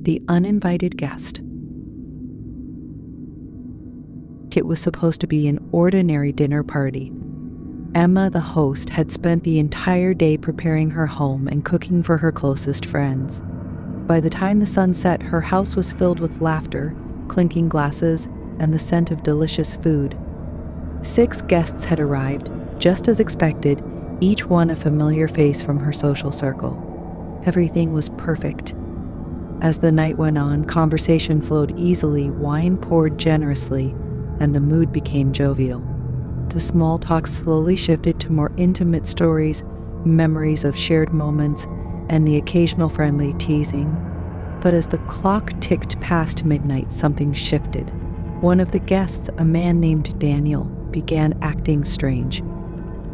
The Uninvited Guest. It was supposed to be an ordinary dinner party. Emma, the host, had spent the entire day preparing her home and cooking for her closest friends. By the time the sun set, her house was filled with laughter, clinking glasses, and the scent of delicious food. 6 guests had arrived, just as expected, each one a familiar face from her social circle. Everything was perfect. As the night went on, conversation flowed easily, wine poured generously, and the mood became jovial. The small talk slowly shifted to more intimate stories, memories of shared moments, and the occasional friendly teasing. But as the clock ticked past midnight, something shifted. One of the guests, a man named Daniel, began acting strange.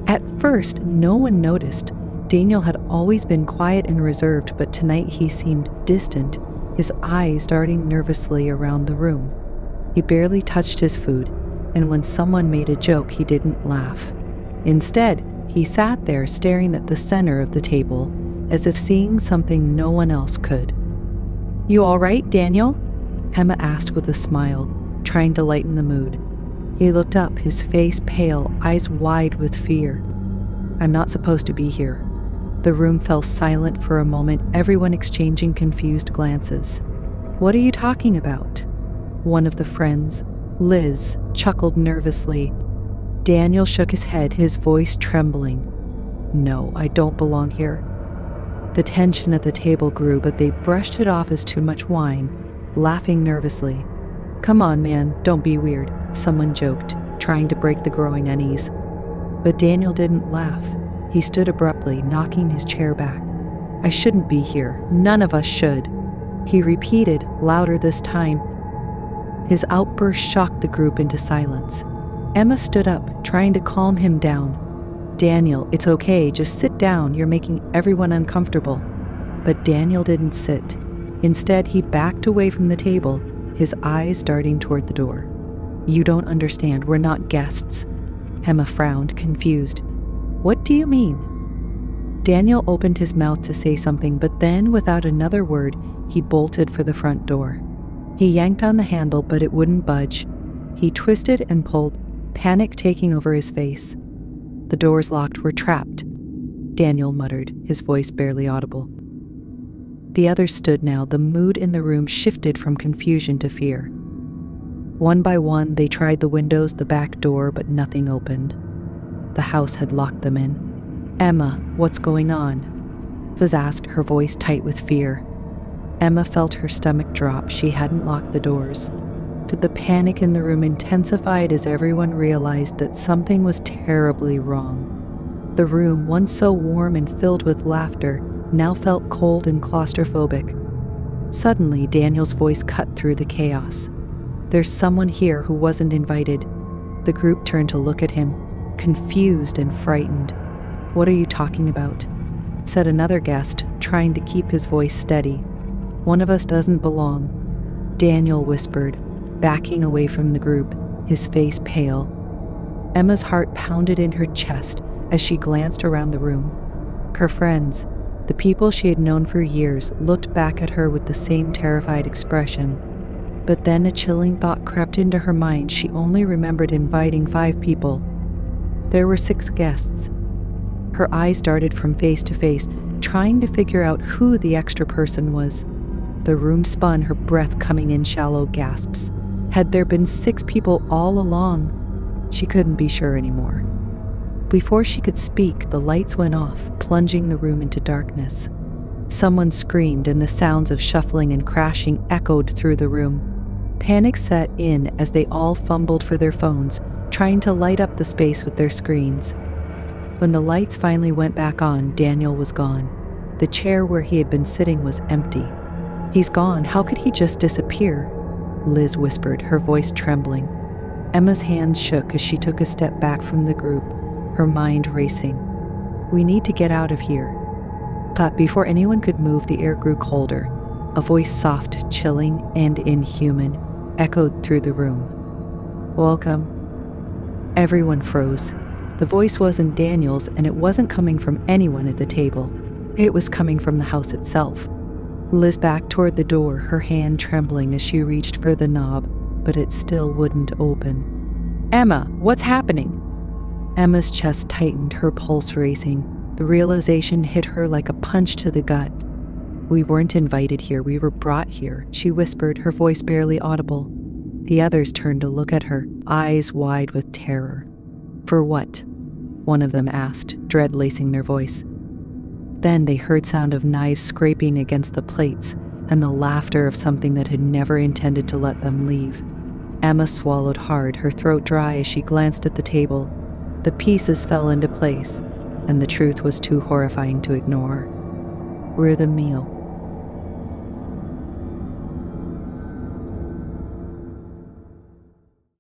At first, no one noticed. Daniel had always been quiet and reserved, but tonight he seemed distant, his eyes darting nervously around the room. He barely touched his food, and when someone made a joke, he didn't laugh. Instead, he sat there staring at the center of the table, as if seeing something no one else could. "You all right, Daniel?" Emma asked with a smile, trying to lighten the mood. He looked up, his face pale, eyes wide with fear. "I'm not supposed to be here." The room fell silent for a moment, everyone exchanging confused glances. "What are you talking about?" One of the friends, Liz, chuckled nervously. Daniel shook his head, his voice trembling. "No, I don't belong here." The tension at the table grew, but they brushed it off as too much wine, laughing nervously. "Come on, man, don't be weird," someone joked, trying to break the growing unease. But Daniel didn't laugh. He stood abruptly, knocking his chair back. "I shouldn't be here. None of us should," he repeated, louder this time. His outburst shocked the group into silence. Emma stood up, trying to calm him down. "Daniel, it's okay, just sit down, you're making everyone uncomfortable." But Daniel didn't sit. Instead, he backed away from the table, his eyes darting toward the door. "You don't understand, we're not guests." Emma frowned, confused. "What do you mean?" Daniel opened his mouth to say something, but then, without another word, he bolted for the front door. He yanked on the handle, but it wouldn't budge. He twisted and pulled, panic taking over his face. "The door's locked, we're trapped," Daniel muttered, his voice barely audible. The others stood now, the mood in the room shifted from confusion to fear. One by one, they tried the windows, the back door, but nothing opened. The house had locked them in. "Emma, what's going on?" was asked, her voice tight with fear. Emma felt her stomach drop. She hadn't locked the doors. The panic in the room intensified as everyone realized that something was terribly wrong. The room, once so warm and filled with laughter, now felt cold and claustrophobic. Suddenly, Daniel's voice cut through the chaos. "There's someone here who wasn't invited." The group turned to look at him, confused and frightened. "What are you talking about?" said another guest, trying to keep his voice steady. "One of us doesn't belong," Daniel whispered, backing away from the group, his face pale. Emma's heart pounded in her chest as she glanced around the room. Her friends, the people she had known for years, looked back at her with the same terrified expression. But then a chilling thought crept into her mind. She only remembered inviting 5 people. There were 6 guests. Her eyes darted from face to face, trying to figure out who the extra person was. The room spun, her breath coming in shallow gasps. Had there been 6 people all along? She couldn't be sure anymore. Before she could speak, the lights went off, plunging the room into darkness. Someone screamed, and the sounds of shuffling and crashing echoed through the room. Panic set in as they all fumbled for their phones, trying to light up the space with their screens. When the lights finally went back on, Daniel was gone. The chair where he had been sitting was empty. "He's gone. How could he just disappear?" Liz whispered, her voice trembling. Emma's hands shook as she took a step back from the group, her mind racing. "We need to get out of here." But before anyone could move, the air grew colder. A voice, soft, chilling, and inhuman, echoed through the room. "Welcome." Everyone froze. The voice wasn't Daniel's, and it wasn't coming from anyone at the table. It was coming from the house itself. Liz backed toward the door, her hand trembling as she reached for the knob, but it still wouldn't open. "Emma, what's happening?" Emma's chest tightened, her pulse racing. The realization hit her like a punch to the gut. "We weren't invited here, we were brought here," she whispered, her voice barely audible. The others turned to look at her, eyes wide with terror. "For what?" one of them asked, dread lacing their voice. Then they heard sound of knives scraping against the plates and the laughter of something that had never intended to let them leave. Emma swallowed hard, her throat dry as she glanced at the table. The pieces fell into place, and the truth was too horrifying to ignore. "We're the meal,"